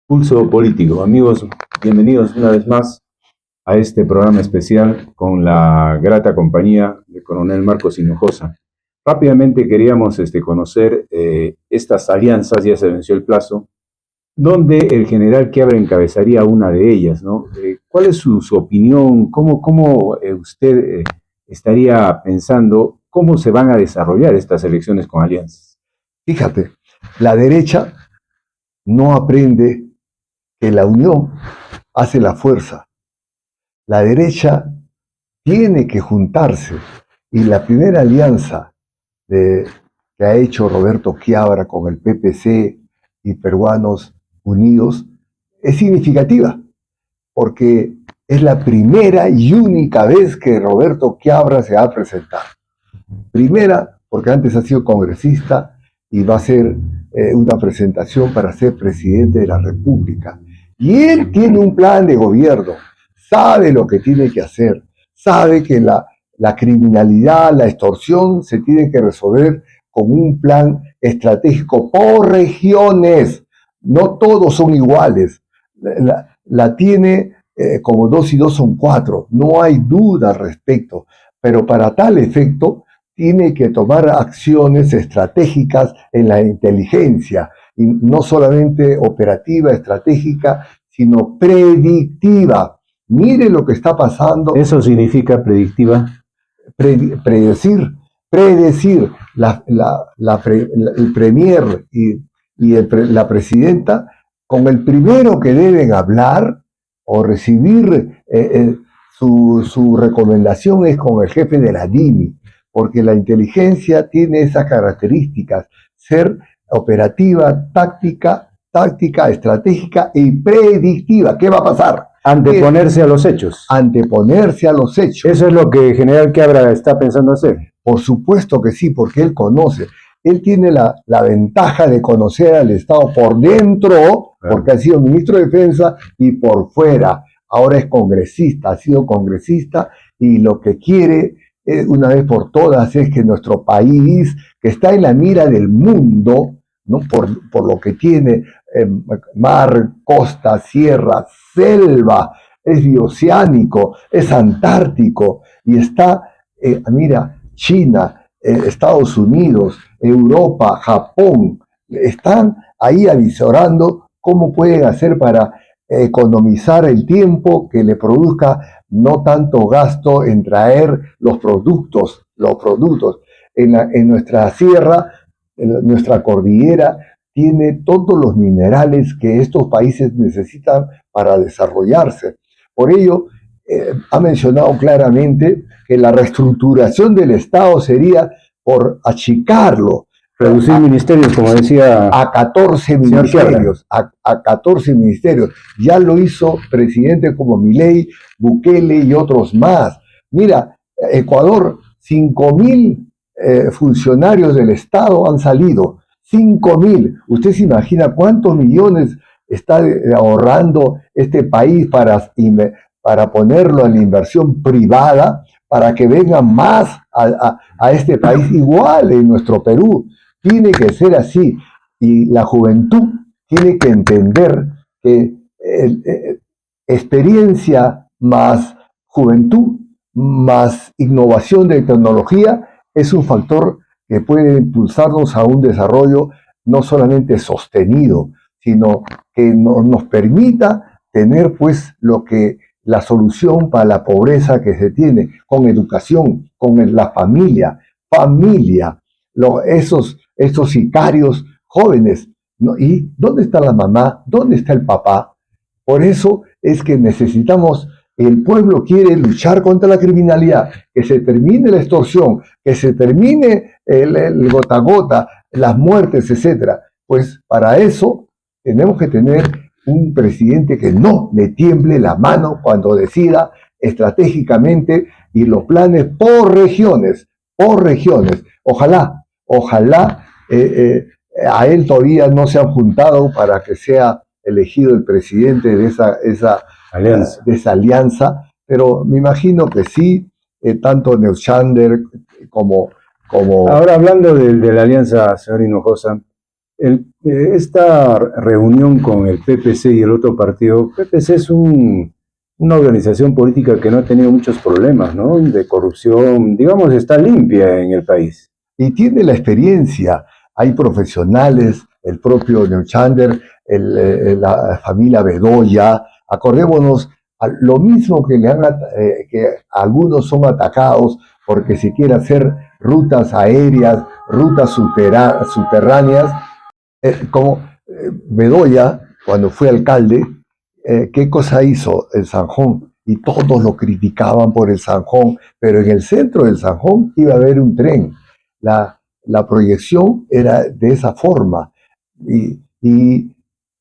Pulso Político. Amigos, bienvenidos una vez más a este programa especial con la grata compañía del coronel Marcos Hinojosa. Rápidamente queríamos conocer estas alianzas, ya se venció el plazo, donde el general Quiabra encabezaría una de ellas, ¿no? ¿Cuál es su opinión? ¿Cómo usted estaría pensando cómo se van a desarrollar estas elecciones con alianzas? Fíjate, la derecha no aprende que la unión hace la fuerza. La derecha tiene que juntarse y la primera alianza que ha hecho Roberto Quiabra con el PPC y Peruanos Unidos es significativa porque es la primera y única vez que Roberto Quiabra se ha presentado. Primera, porque antes ha sido congresista y va a ser una presentación para ser presidente de la República. Y él tiene un plan de gobierno, sabe lo que tiene que hacer, sabe que la criminalidad, la extorsión se tiene que resolver con un plan estratégico por regiones. No todos son iguales. La tiene como 2 y 2 son 4, no hay duda al respecto. Pero para tal efecto, tiene que tomar acciones estratégicas en la inteligencia, y no solamente operativa, estratégica, sino predictiva. Mire lo que está pasando. ¿Eso significa predictiva? Predecir el premier la presidenta, con el primero que deben hablar o recibir su recomendación es con el jefe de la DIMI, porque la inteligencia tiene esas características: ser operativa, táctica, estratégica y predictiva. ¿Qué va a pasar? Anteponerse a los hechos. Anteponerse a los hechos. Eso es lo que el general Quiabra está pensando hacer. Por supuesto que sí, porque él conoce. Él tiene la ventaja de conocer al Estado por dentro, porque ha sido ministro de Defensa, y por fuera. Ahora es congresista, ha sido congresista, y lo que quiere una vez por todas es que nuestro país, que está en la mira del mundo, ¿no? por lo que tiene mar, costa, sierra, selva, es bioceánico, es antártico, y está, mira, China, Estados Unidos, Europa, Japón, están ahí avisorando cómo pueden hacer para economizar el tiempo que le produzca no tanto gasto en traer los productos. En nuestra sierra, en nuestra cordillera, tiene todos los minerales que estos países necesitan para desarrollarse. Por ello, ha mencionado claramente que la reestructuración del Estado sería por achicarlo, reducir ministerios, como decía, a 14 ministerios, a 14 ministerios. Ya lo hizo presidentes como Milei, Bukele y otros más. Mira, Ecuador, 5.000 funcionarios del Estado han salido. 5.000. ¿Usted se imagina cuántos millones está ahorrando este país para ponerlo en la inversión privada, para que vengan más a este país? Igual en nuestro Perú. Tiene que ser así. Y la juventud tiene que entender que experiencia más juventud, más innovación de tecnología, es un factor que puede impulsarnos a un desarrollo no solamente sostenido, sino que nos permita tener pues la solución para la pobreza que se tiene, con educación, con la familia, esos sicarios jóvenes, ¿no? ¿Y dónde está la mamá? ¿Dónde está el papá? Por eso es que necesitamos, el pueblo quiere luchar contra la criminalidad, que se termine la extorsión, que se termine el gota a gota, las muertes, etc. Pues para eso tenemos que tener un presidente que no le tiemble la mano cuando decida estratégicamente, y los planes por regiones. Ojalá a él todavía no se han juntado para que sea elegido el presidente de esa alianza, pero me imagino que sí, tanto Neuschander como... Ahora, hablando de la alianza, señor Hinojosa, Esta reunión con el PPC y el otro partido, PPC es una organización política que no ha tenido muchos problemas, ¿no? De corrupción, digamos, está limpia en el país. Y tiene la experiencia, hay profesionales, el propio Neuchander, la familia Bedoya, acordémonos, lo mismo que que algunos son atacados porque se quiere hacer rutas aéreas, rutas subterráneas, como Bedoya, cuando fue alcalde, ¿qué cosa hizo el Zanjón? Y todos lo criticaban por el Zanjón, pero en el centro del Zanjón iba a haber un tren. La proyección era de esa forma,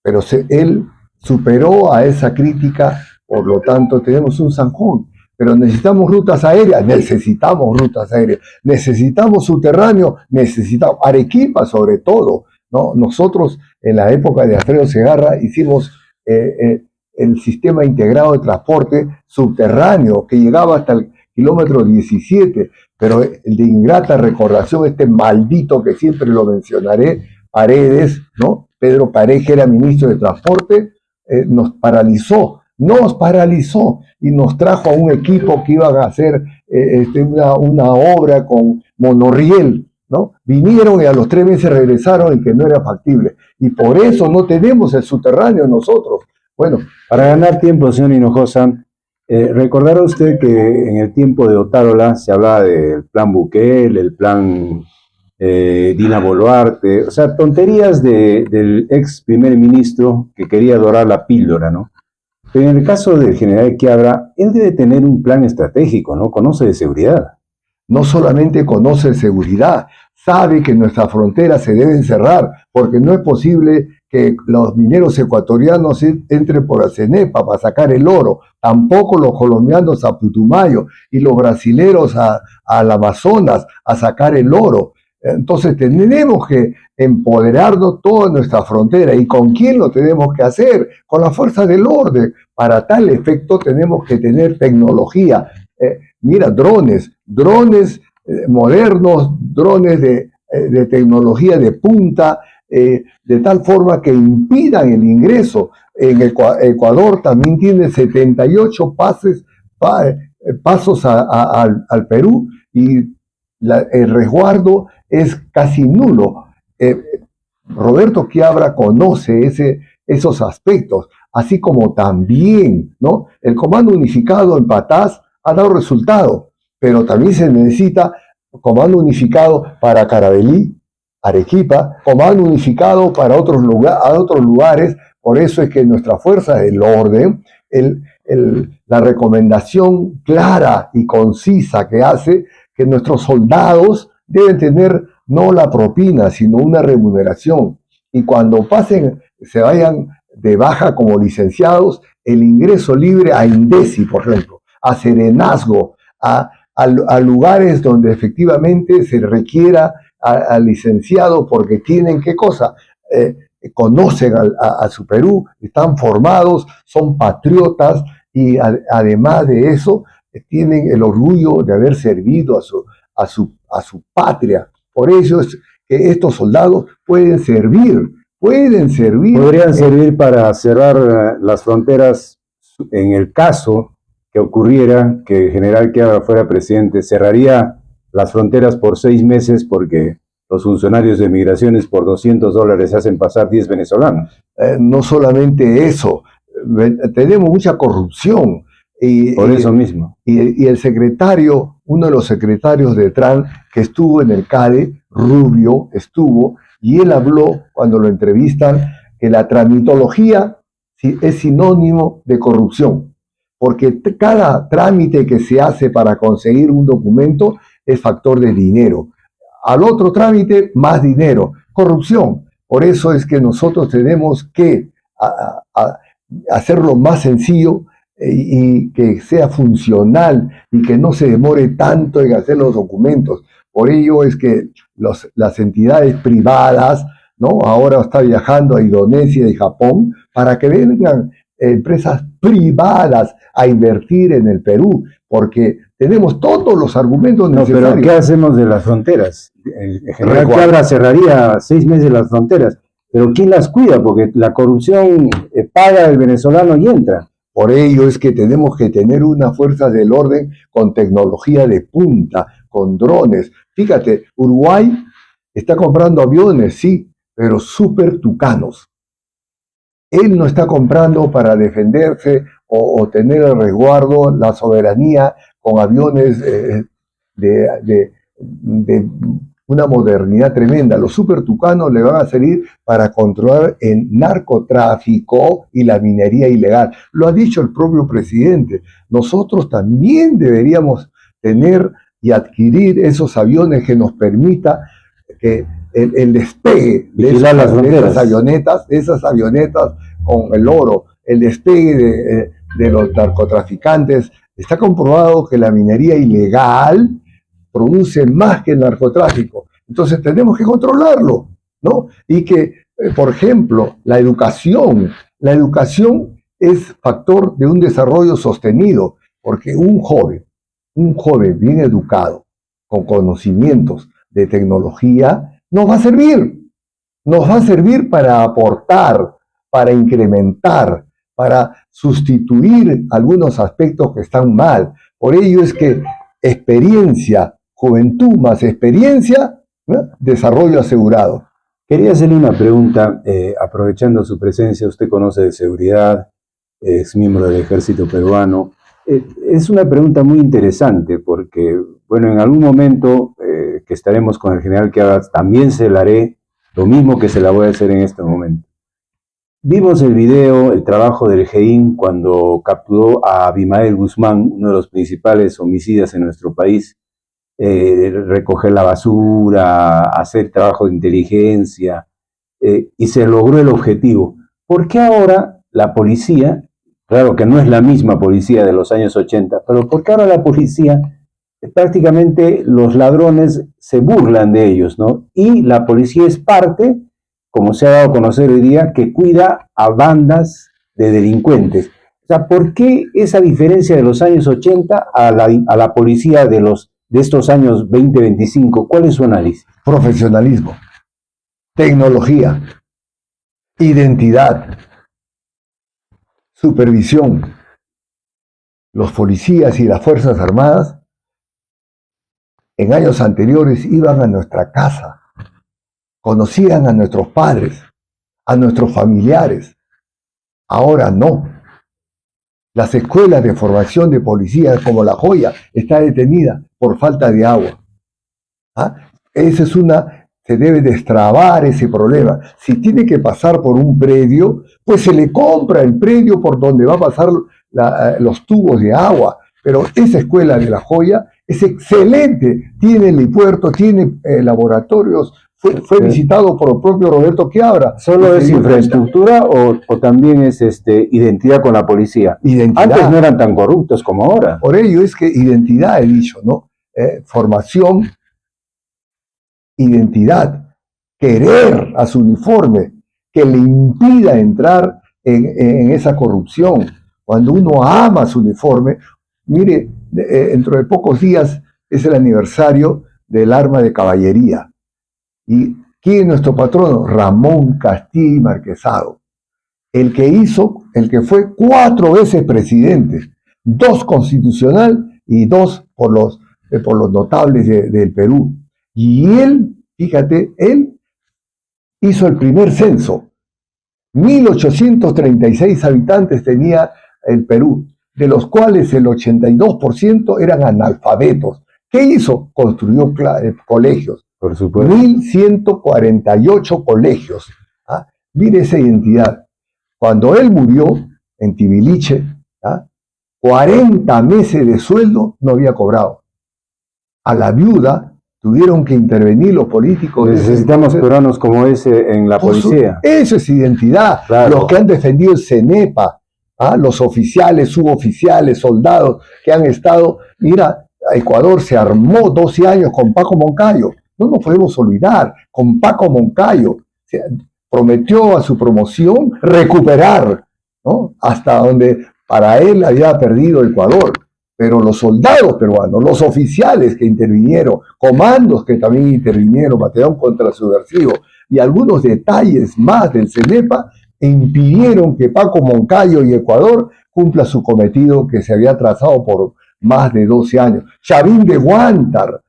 pero él superó a esa crítica, por lo tanto tenemos un Zanjón. Pero necesitamos rutas aéreas, necesitamos subterráneo, necesitamos Arequipa sobre todo, ¿no? Nosotros en la época de Alfredo Segarra hicimos el sistema integrado de transporte subterráneo que llegaba hasta el kilómetro 17, pero el de ingrata recordación, este maldito que siempre lo mencionaré, Paredes, ¿no? Pedro Paredes, que era ministro de Transporte, nos paralizó y nos trajo a un equipo que iban a hacer una obra con monorriel, ¿no? Vinieron y a los 3 meses regresaron y que no era factible. Y por eso no tenemos el subterráneo nosotros. Bueno, para ganar tiempo, señor Hinojosa, recordará usted que en el tiempo de Otárola se hablaba del plan Bukele, el plan Dina Boluarte, o sea, tonterías del ex primer ministro que quería dorar la píldora, ¿no? Pero en el caso del general Quiabra, él debe tener un plan estratégico, ¿no? Conoce de seguridad. No solamente conoce seguridad, sabe que nuestras fronteras se deben cerrar, porque no es posible que los mineros ecuatorianos entren por Acenepa para sacar el oro, tampoco los colombianos a Putumayo y los brasileros al Amazonas a sacar el oro. Entonces tenemos que empoderarnos toda nuestra frontera. ¿Y con quién lo tenemos que hacer? Con la fuerza del orden. Para tal efecto tenemos que tener tecnología. Mira, drones modernos, drones de tecnología de punta, de tal forma que impidan el ingreso. En Ecuador también tiene 78 pasos al Perú y el resguardo es casi nulo. Roberto Quiabra conoce esos aspectos, así como también, ¿no? El Comando Unificado en Patás ha dado resultado, pero también se necesita comando unificado para Caravelí, Arequipa, comando unificado para otros lugares. Por eso es que nuestra fuerza del orden, la recomendación clara y concisa que hace que nuestros soldados deben tener no la propina, sino una remuneración. Y cuando se vayan de baja como licenciados, el ingreso libre a INDECI, por ejemplo, a Serenazgo, a lugares donde efectivamente se requiera al licenciado porque tienen, ¿qué cosa? Conocen a su Perú, están formados, son patriotas y además de eso tienen el orgullo de haber servido a su patria. Por eso es que estos soldados pueden servir. Podrían servir para cerrar las fronteras en el caso que ocurriera que el general Quiabra fuera presidente. Cerraría las fronteras por 6 meses porque los funcionarios de migraciones por $200 hacen pasar 10 venezolanos. No solamente eso, tenemos mucha corrupción. Por eso mismo. Y el secretario, uno de los secretarios de TRAN que estuvo en el CADE, Rubio, estuvo, y él habló cuando lo entrevistan que la tramitología es sinónimo de corrupción, porque cada trámite que se hace para conseguir un documento es factor de dinero. Al otro trámite, más dinero. Corrupción. Por eso es que nosotros tenemos que hacerlo más sencillo y que sea funcional y que no se demore tanto en hacer los documentos. Por ello es que las entidades privadas, ¿no? Ahora está viajando a Indonesia y Japón para que vengan empresas privadas a invertir en el Perú, porque tenemos todos los argumentos necesarios. No, pero ¿qué hacemos de las fronteras? El general Cabra cerraría 6 meses las fronteras, pero ¿quién las cuida? Porque la corrupción paga el venezolano y entra. Por ello es que tenemos que tener una fuerza del orden con tecnología de punta, con drones. Fíjate, Uruguay está comprando aviones, sí, pero súper tucanos. Él no está comprando para defenderse o tener el resguardo, la soberanía con aviones de una modernidad tremenda. Los super tucanos le van a servir para controlar el narcotráfico y la minería ilegal. Lo ha dicho el propio presidente. Nosotros también deberíamos tener y adquirir esos aviones que nos permita que el despegue de esas avionetas con el oro, el despegue de los narcotraficantes. Está comprobado que la minería ilegal produce más que el narcotráfico. Entonces tenemos que controlarlo, ¿no? Y que, por ejemplo, la educación es factor de un desarrollo sostenido, porque un joven bien educado, con conocimientos de tecnología, nos va a servir para aportar, para incrementar, para sustituir algunos aspectos que están mal. Por ello es que experiencia, juventud más experiencia, ¿no? Desarrollo asegurado. Quería hacerle una pregunta, aprovechando su presencia. Usted conoce de seguridad, es miembro del ejército peruano. Es una pregunta muy interesante porque, bueno, en algún momento que estaremos con el general Quiabra, también se la haré lo mismo que se la voy a hacer en este momento. Vimos el video, el trabajo del GEIN cuando capturó a Abimael Guzmán, uno de los principales homicidas en nuestro país, recoger la basura, hacer trabajo de inteligencia, y se logró el objetivo. ¿Por qué ahora la policía, claro que no es la misma policía de los años 80, pero por qué ahora la policía, prácticamente los ladrones se burlan de ellos, ¿no? Y la policía es parte, como se ha dado a conocer hoy día, que cuida a bandas de delincuentes? O sea, ¿por qué esa diferencia de los años 80 a la policía de estos años 2025? ¿Cuál es su análisis? Profesionalismo, tecnología, identidad, supervisión. Los policías y las Fuerzas Armadas en años anteriores iban a nuestra casa, conocían a nuestros padres, a nuestros familiares. Ahora no. Las escuelas de formación de policías como La Joya está detenida por falta de agua. Se debe destrabar ese problema. Si tiene que pasar por un predio, pues se le compra el predio por donde va a pasar los tubos de agua. Pero esa escuela de La Joya es excelente. Tiene helipuerto, tiene laboratorios. Fue visitado por el propio Roberto Quiabra. ¿Solo es infraestructura o también es identidad con la policía? Identidad. Antes no eran tan corruptos como ahora. Por ello es que identidad, he dicho, ¿no? Formación, identidad, querer a su uniforme, que le impida entrar en esa corrupción. Cuando uno ama su uniforme, mire, dentro de pocos días es el aniversario del arma de caballería. ¿Y quién es nuestro patrono? Ramón Castilla y Marquesado, el que fue 4 veces presidente, 2 constitucional y 2 por los notables del Perú. Y él, fíjate, él hizo el primer censo. 1836 habitantes tenía el Perú, de los cuales el 82% eran analfabetos. ¿Qué hizo? Construyó colegios. Por supuesto. 1148 colegios. Mire esa identidad. Cuando él murió en Tibiliche, 40 meses de sueldo no había cobrado. A la viuda tuvieron que intervenir los políticos. Necesitamos peruanos como ese en la policía. Eso es identidad. Claro. Los que han defendido el CENEPA, los oficiales, suboficiales, soldados que han estado. Mira, Ecuador se armó 12 años con Paco Moncayo. No nos podemos olvidar, con Paco Moncayo prometió a su promoción recuperar ¿no? Hasta donde para él había perdido Ecuador. Pero los soldados peruanos, los oficiales que intervinieron, comandos que también intervinieron, batallón contrasubversivo y algunos detalles más del CENEPA impidieron que Paco Moncayo y Ecuador cumpla su cometido que se había trazado por más de 12 años. Chavín de Guántar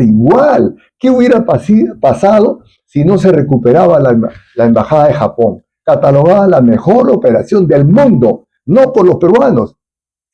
igual. ¿Qué hubiera pasado si no se recuperaba la embajada de Japón? Catalogada la mejor operación del mundo, no por los peruanos,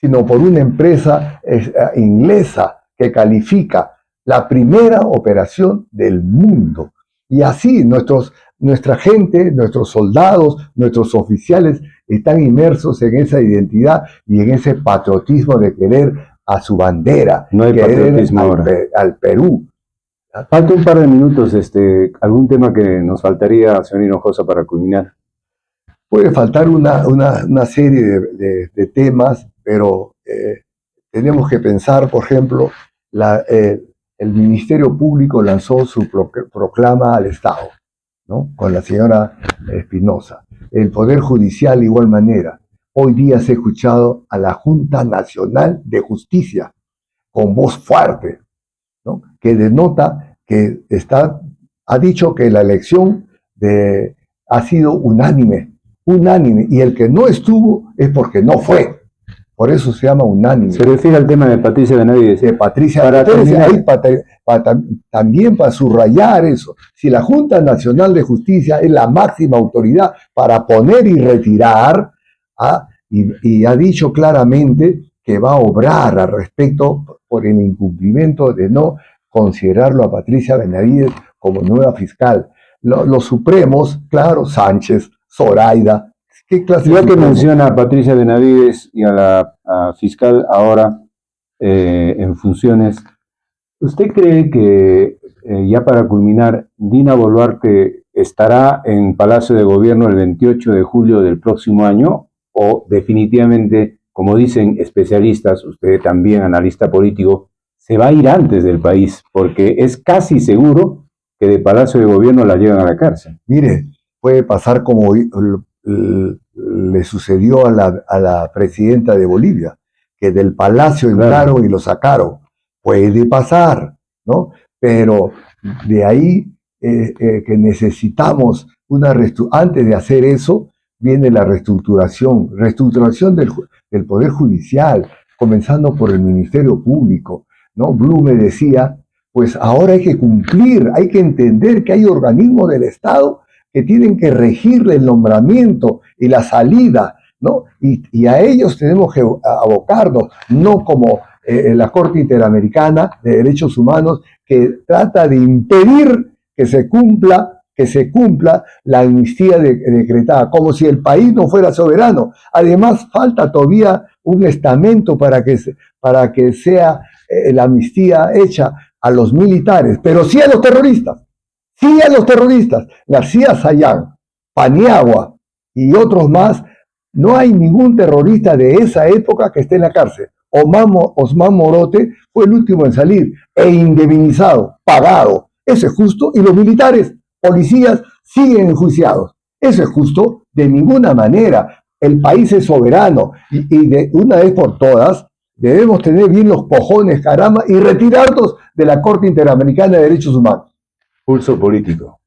sino por una empresa inglesa que califica la primera operación del mundo. Y así nuestra gente, nuestros soldados, nuestros oficiales están inmersos en esa identidad y en ese patriotismo de querer a su bandera, no hay patriotismo ahora. Al Perú. Falta un par de minutos, algún tema que nos faltaría, señor Hinojosa, para culminar. Puede faltar una serie de temas, pero tenemos que pensar, por ejemplo, el Ministerio Público lanzó su proclama al Estado, ¿no? Con la señora Espinosa. El Poder Judicial, de igual manera. Hoy día se ha escuchado a la Junta Nacional de Justicia con voz fuerte, ¿no? Que denota que ha dicho que la elección ha sido unánime, y el que no estuvo es porque no fue. Por eso se llama unánime. Se refiere al tema de Patricia Benavides. De Patricia Benavides. También para subrayar eso. Si la Junta Nacional de Justicia es la máxima autoridad para poner y retirar, y ha dicho claramente que va a obrar al respecto por el incumplimiento de no considerarlo a Patricia Benavides como nueva fiscal. Los supremos, claro, Sánchez, Zoraida. ¿Qué clase ya que menciona a Patricia Benavides y a la fiscal ahora en funciones, ¿usted cree que, ya para culminar, Dina Boluarte estará en Palacio de Gobierno el 28 de julio del próximo año? ¿O definitivamente, como dicen especialistas, usted también analista político, se va a ir antes del país? Porque es casi seguro que de Palacio de Gobierno la llevan a la cárcel. Mire, puede pasar como le sucedió a la presidenta de Bolivia, que del palacio entraron y lo sacaron. Puede pasar, ¿no? Pero de ahí que necesitamos antes de hacer eso, viene la reestructuración del Poder Judicial, comenzando por el Ministerio Público, ¿no? Blume decía, pues ahora hay que cumplir, hay que entender que hay organismos del Estado que tienen que regirle el nombramiento y la salida, ¿no? Y a ellos tenemos que abocarnos, no como la Corte Interamericana de Derechos Humanos, que trata de impedir que se cumpla la amnistía decretada, como si el país no fuera soberano. Además, falta todavía un estamento para que sea la amnistía hecha a los militares, pero sí a los terroristas. Sí a los terroristas. García Sayán, Paniagua y otros más. No hay ningún terrorista de esa época que esté en la cárcel. Osman Morote fue el último en salir e indemnizado, pagado. Eso es justo. Y los militares, policías, siguen enjuiciados. Eso es justo de ninguna manera. El país es soberano y de una vez por todas debemos tener bien los cojones, caramba, y retirarnos de la Corte Interamericana de Derechos Humanos. Pulso político.